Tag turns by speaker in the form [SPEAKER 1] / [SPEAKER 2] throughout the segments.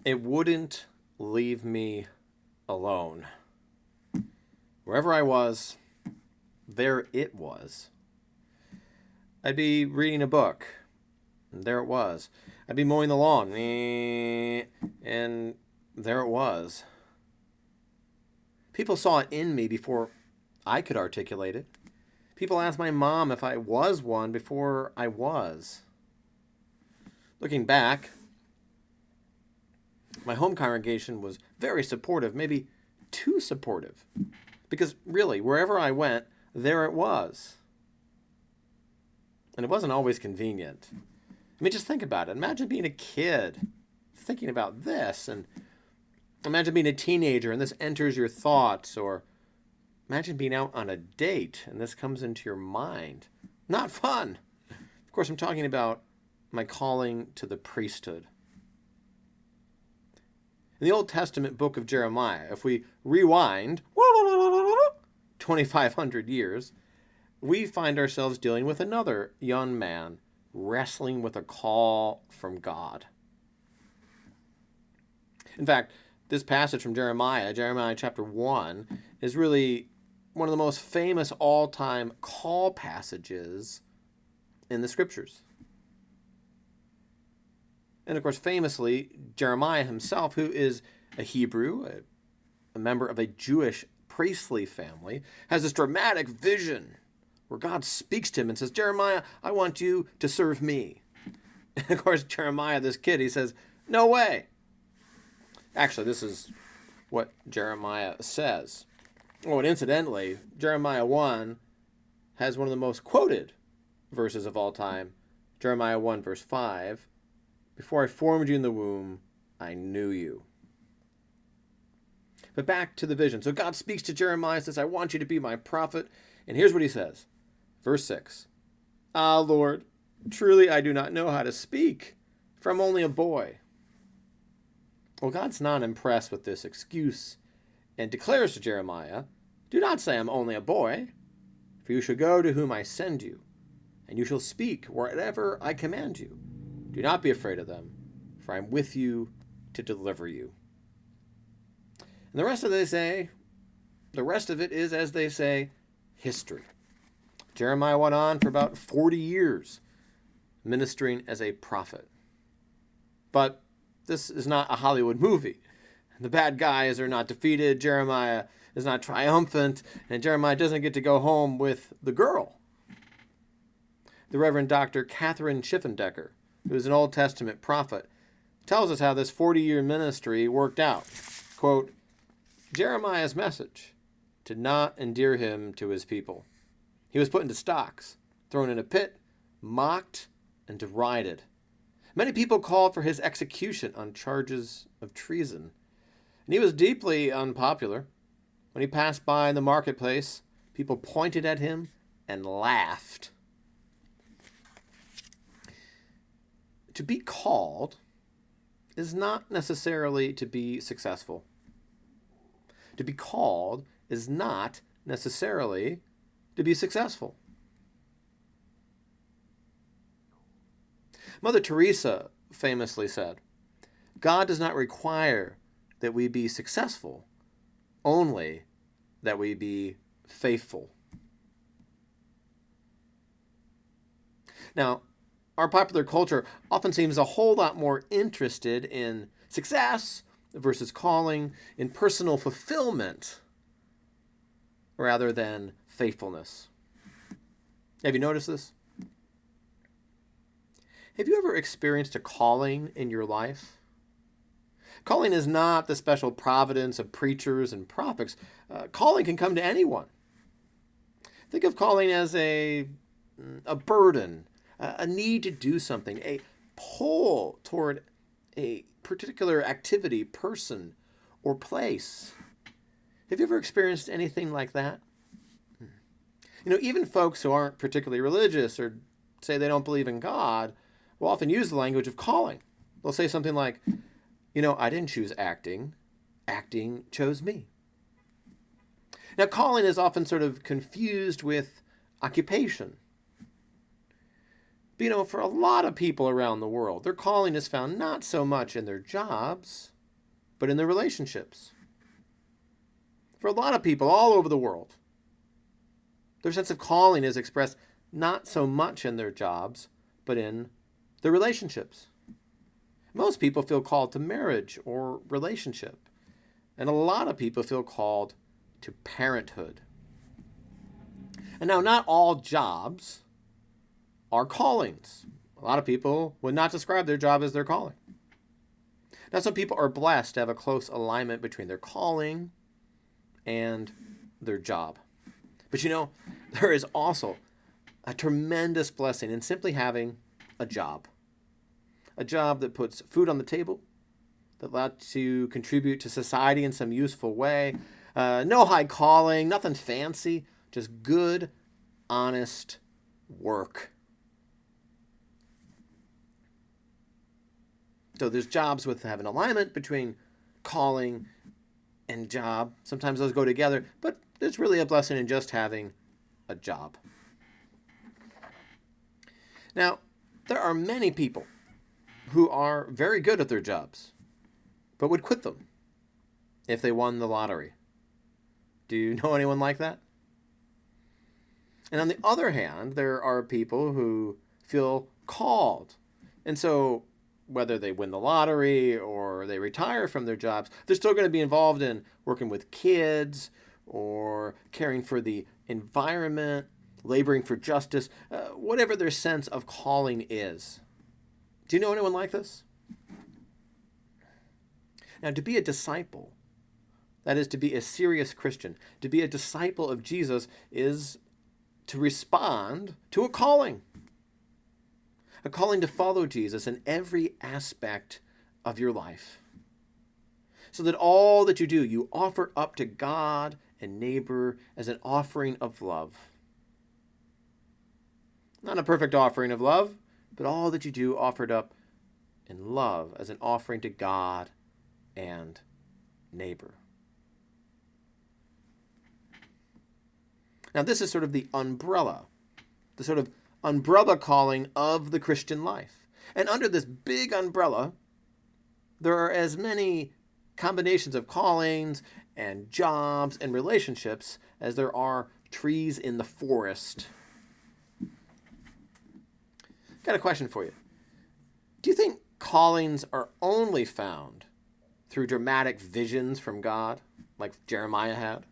[SPEAKER 1] It wouldn't leave me alone. Wherever I was, there it was. I'd be reading a book, and there it was. I'd be mowing the lawn, and there it was. People saw it in me before I could articulate it. People asked my mom if I was one before I was. Looking back, my home congregation was very supportive, maybe too supportive. Because really, wherever I went, there it was. And it wasn't always convenient. I mean, just think about it. Imagine being a kid thinking about this, and imagine being a teenager and this enters your thoughts, or imagine being out on a date and this comes into your mind. Not fun. Of course, I'm talking about my calling to the priesthood. In the Old Testament book of Jeremiah, if we rewind 2,500 years, we find ourselves dealing with another young man wrestling with a call from God. In fact, this passage from Jeremiah, Jeremiah chapter 1, is really one of the most famous all-time call passages in the scriptures. And of course, famously, Jeremiah himself, who is a Hebrew, a member of a Jewish priestly family, has this dramatic vision where God speaks to him and says, Jeremiah, I want you to serve me. And of course, Jeremiah, this kid, he says, no way. Actually, this is what Jeremiah says. Oh, and incidentally, Jeremiah 1 has one of the most quoted verses of all time. Jeremiah 1, verse 5. Before I formed you in the womb, I knew you. But back to the vision. So God speaks to Jeremiah and says, I want you to be my prophet. And here's what he says. Verse 6. Ah, Lord, truly I do not know how to speak, for I'm only a boy. Well, God's not impressed with this excuse and declares to Jeremiah, do not say I'm only a boy, for you shall go to whom I send you, and you shall speak wherever I command you. Do not be afraid of them, for I am with you to deliver you. And the rest of it is, as they say, history. Jeremiah went on for about 40 years ministering as a prophet. But this is not a Hollywood movie. The bad guys are not defeated. Jeremiah is not triumphant. And Jeremiah doesn't get to go home with the girl. The Reverend Dr. Catherine Schiffendecker, who is an Old Testament prophet, tells us how this 40-year ministry worked out. Quote, Jeremiah's message did not endear him to his people. He was put into stocks, thrown in a pit, mocked, and derided. Many people called for his execution on charges of treason. And he was deeply unpopular. When he passed by in the marketplace, people pointed at him and laughed. To be called is not necessarily to be successful. To be called is not necessarily to be successful. Mother Teresa famously said, God does not require that we be successful, only that we be faithful. Now, our popular culture often seems a whole lot more interested in success versus calling, in personal fulfillment, rather than faithfulness. Have you noticed this? Have you ever experienced a calling in your life? Calling is not the special providence of preachers and prophets. Calling can come to anyone. Think of calling as a burden, a need to do something, a pull toward a particular activity, person, or place. Have you ever experienced anything like that? Even folks who aren't particularly religious or say they don't believe in God will often use the language of calling. They'll say something like, I didn't choose acting. Acting chose me. Now, calling is often sort of confused with occupation. But for a lot of people around the world, their calling is found not so much in their jobs, but in their relationships. For a lot of people all over the world, their sense of calling is expressed not so much in their jobs, but in their relationships. Most people feel called to marriage or relationship, and a lot of people feel called to parenthood. And now, not all jobs are callings. A lot of people would not describe their job as their calling. Now, some people are blessed to have a close alignment between their calling and their job. But there is also a tremendous blessing in simply having a job. A job that puts food on the table, that lets you contribute to society in some useful way. No high calling, nothing fancy, just good, honest work. So there's jobs with having alignment between calling and job. Sometimes those go together, but there's really a blessing in just having a job. Now, there are many people who are very good at their jobs, but would quit them if they won the lottery. Do you know anyone like that? And on the other hand, there are people who feel called. And so whether they win the lottery or they retire from their jobs, they're still going to be involved in working with kids or caring for the environment, laboring for justice, whatever their sense of calling is. Do you know anyone like this? Now, to be a disciple, that is to be a serious Christian, to be a disciple of Jesus is to respond to a calling to follow Jesus in every aspect of your life. So that all that you do, you offer up to God and neighbor as an offering of love. Not a perfect offering of love, but all that you do offered up in love as an offering to God and neighbor. Now, this is sort of the umbrella calling of the Christian life. And under this big umbrella, there are as many combinations of callings and jobs and relationships as there are trees in the forest. Got a question for you. Do you think callings are only found through dramatic visions from God, like Jeremiah had?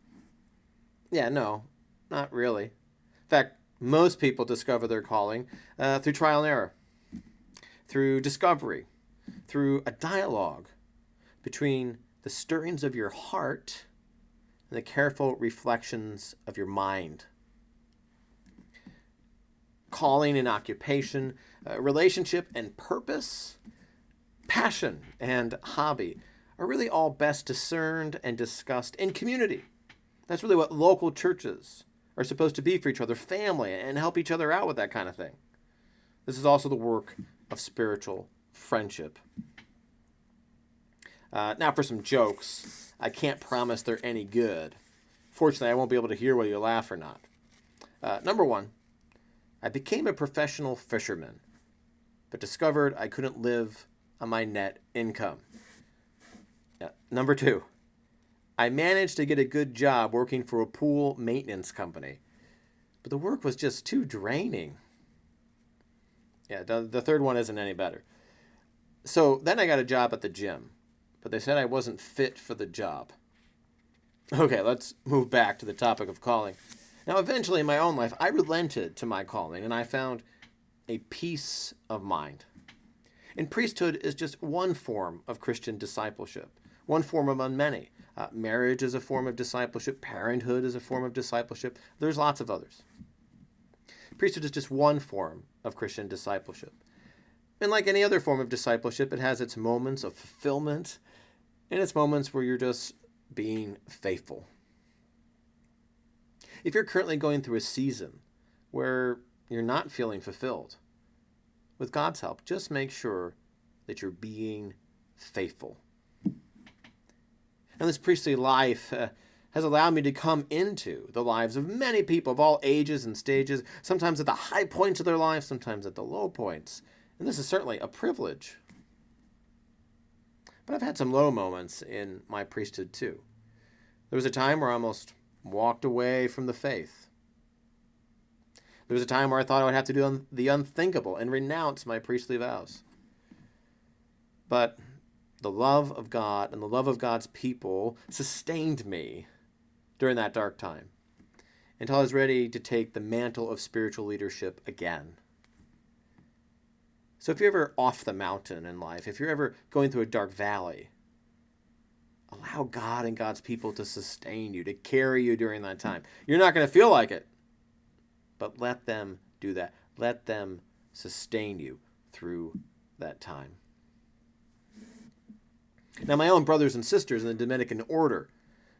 [SPEAKER 1] Yeah, no, not really. In fact, most people discover their calling through trial and error, through discovery, through a dialogue between the stirrings of your heart and the careful reflections of your mind. Calling and occupation, relationship and purpose, passion and hobby are really all best discerned and discussed in community. That's really what local churches are supposed to be for each other, family, and help each other out with that kind of thing. This is also the work of spiritual friendship. Now for some jokes. I can't promise they're any good. Fortunately, I won't be able to hear whether you laugh or not. Number one, I became a professional fisherman, but discovered I couldn't live on my net income. Number two, I managed to get a good job working for a pool maintenance company, but the work was just too draining. The third one isn't any better. So then I got a job at the gym, but they said I wasn't fit for the job. Okay, let's move back to the topic of calling. Now, eventually in my own life, I relented to my calling, and I found a peace of mind. And priesthood is just one form of Christian discipleship, one form among many. Marriage is a form of discipleship. Parenthood is a form of discipleship. There's lots of others. Priesthood is just one form of Christian discipleship. And like any other form of discipleship, it has its moments of fulfillment and its moments where you're just being faithful. If you're currently going through a season where you're not feeling fulfilled, with God's help, just make sure that you're being faithful. Now, this priestly life has allowed me to come into the lives of many people of all ages and stages, sometimes at the high points of their life, sometimes at the low points. And this is certainly a privilege. But I've had some low moments in my priesthood too. There was a time where I almost walked away from the faith. There was a time where I thought I would have to do the unthinkable and renounce my priestly vows. But the love of God and the love of God's people sustained me during that dark time until I was ready to take the mantle of spiritual leadership again. So if you're ever off the mountain in life, if you're ever going through a dark valley, allow God and God's people to sustain you, to carry you during that time. You're not going to feel like it, but let them do that. Let them sustain you through that time. Now, my own brothers and sisters in the Dominican order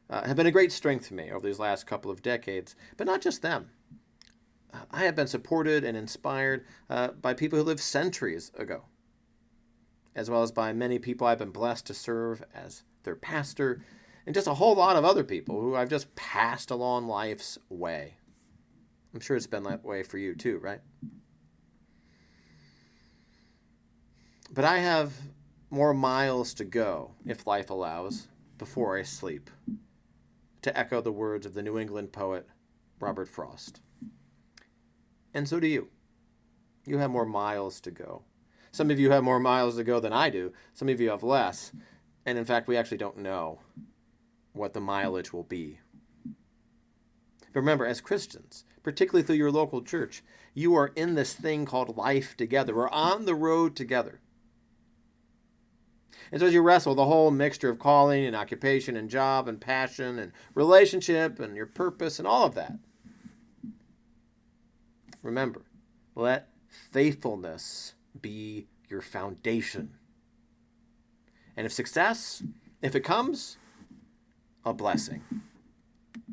[SPEAKER 1] have been a great strength to me over these last couple of decades, but not just them. I have been supported and inspired by people who lived centuries ago, as well as by many people I've been blessed to serve as their pastor, and just a whole lot of other people who I've just passed along life's way. I'm sure it's been that way for you too, right? But I have more miles to go, if life allows, before I sleep, to echo the words of the New England poet Robert Frost. And so do you. You have more miles to go. Some of you have more miles to go than I do. Some of you have less. And in fact, we actually don't know what the mileage will be. But remember, as Christians, particularly through your local church, you are in this thing called life together. We're on the road together. And so as you wrestle the whole mixture of calling and occupation and job and passion and relationship and your purpose and all of that, remember, let faithfulness be your foundation. And if success, if it comes, a blessing.